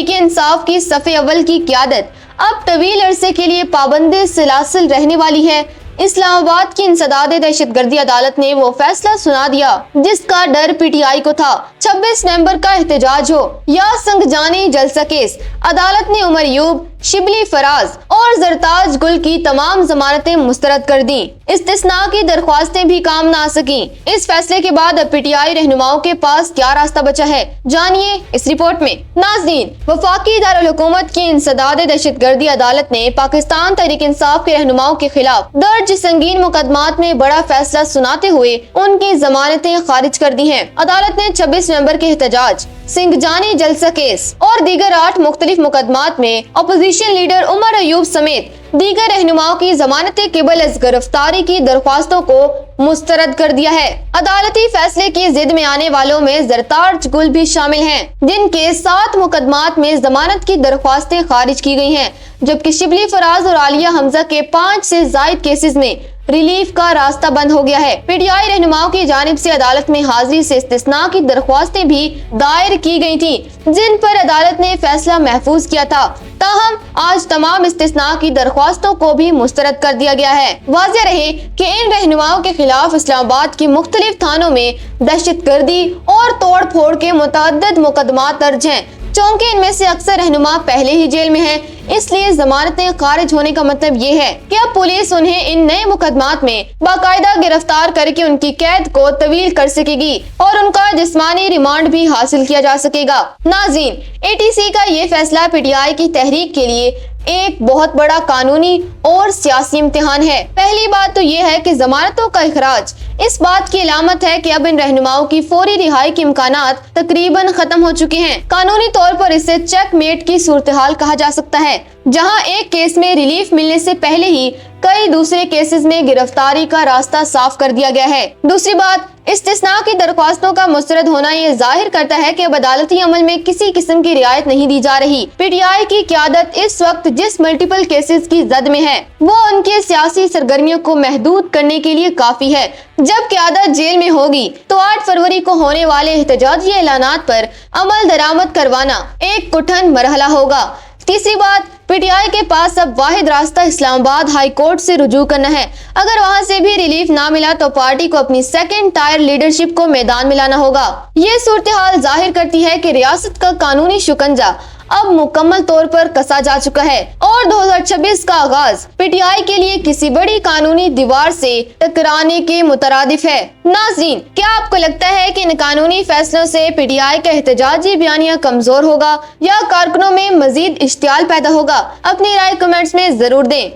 तहरीक इंसाफ की सफ़े अव्वल की क़यादत अब तवील अरसे के लिए पाबंद सिलासिल रहने वाली है। इस्लामाबाद की इंसदाद दहशतगर्दी अदालत ने वो फैसला सुना दिया जिसका डर पीटीआई को था। 26 नवंबर का एहतजाज हो या संगजानी जलसा केस, अदालत ने उमर यूब, शिबली फराज और जरताज गुल की तमाम जमानतें मुस्तरद कर दी। इस्तिस्ना की दरख्वास्तें भी काम न आ सकी। इस फैसले के बाद अब पीटीआई रहनुमाओं के पास क्या रास्ता बचा है, जानिए इस रिपोर्ट में। नाज़रीन, वफाकी दारुल हुकूमत की इंसदाद दहशतगर्दी अदालत ने पाकिस्तान तहरीक इंसाफ के रहनुमाओं के खिलाफ दर्ज संगीन मुकदमात में बड़ा फैसला सुनाते हुए उनकी जमानतें खारिज कर दी हैं। अदालत ने 26 नवंबर के एहतजाज, सिंगजानी जलसा केस और दीगर 8 मुख्तलिफ मुकदमात में अपोजिशन लीडर उमर अयूब समेत दीगर रहनुमाओं की जमानतें केबल अज गिरफ्तारी की दरख्वास्तों को मुस्तरद कर दिया है। अदालती फैसले की जिद में आने वालों में जरताज गुल भी शामिल हैं, जिनके 7 मुकदमात में जमानत की दरख्वास्तें खारिज की गई हैं, जबकि शिबली फराज और आलिया हमजा के 5 से जायद केसेस में रिलीफ का रास्ता बंद हो गया है। पीटीआई रहनुमाओं की जानिब से अदालत में हाजिरी से इस्तिस्ना की दरख्वास्तें भी दायर की गई थी, जिन पर अदालत ने फैसला महफूज किया था। ताहम आज तमाम इस्तिस्ना की दरख्वास्तों को भी मुस्तरद कर दिया गया है। वाज़ेह रहे कि इन रहनुमाओं के खिलाफ इस्लामाबाद के मुख्तलिफ थानों में दहशतगर्दी और तोड़ फोड़ के मुतअद्दिद मुकदमात दर्ज हैं। चूंकि इनमें से अक्सर रहनुमा पहले ही जेल में हैं, इसलिए जमानतें खारिज होने का मतलब ये है कि अब पुलिस उन्हें इन नए मुकदमात में बाकायदा गिरफ्तार करके उनकी कैद को तवील कर सकेगी और उनका जिस्मानी रिमांड भी हासिल किया जा सकेगा। नाज़रीन, एटीसी का ये फैसला पीटीआई की तहरीक के लिए एक बहुत बड़ा कानूनी और सियासी इम्तिहान है। पहली बात तो ये है कि जमानतों का इखराज इस बात की अलामत है कि अब इन रहनुमाओं की फौरी रिहाई के इम्कानात तकरीबन खत्म हो चुके हैं। कानूनी तौर पर इसे चेकमेट की सूरत-ए-हाल कहा जा सकता है, जहां एक केस में रिलीफ मिलने से पहले ही कई दूसरे केसेस में गिरफ्तारी का रास्ता साफ कर दिया गया है। दूसरी बात, इस्तिस्ना की दरख्वास्तों का मुस्तरद होना ये जाहिर करता है कि अब अदालती अमल में किसी किस्म की रियायत नहीं दी जा रही। पीटीआई की क़यादत इस वक्त जिस मल्टीपल केसेस की जद में है, वो उनके सियासी सरगर्मियों को महदूद करने के लिए काफी है। जब क़यादत जेल में होगी तो 8 फरवरी को होने वाले एहतजाजी ऐलानात पर अमल दरामद करवाना एक कठिन मरहला होगा। तीसरी बात, पीटीआई के पास अब वाहिद रास्ता इस्लामाबाद हाई कोर्ट से रुजू करना है। अगर वहां से भी रिलीफ ना मिला तो पार्टी को अपनी सेकंड टायर लीडरशिप को मैदान में लाना होगा। ये सूरत-ए-हाल जाहिर करती है कि रियासत का कानूनी शिकंजा अब मुकम्मल तौर पर कसा जा चुका है और 2026 का आगाज पीटीआई के लिए किसी बड़ी कानूनी दीवार से टकराने के मुतरादिफ है। नाज़रीन, क्या आपको लगता है कि इन कानूनी फैसलों से पीटीआई का एहतजाजी बयानिया कमजोर होगा या कारकुनों में मजीद इश्तियाल पैदा होगा? अपनी राय कमेंट्स में जरूर दें।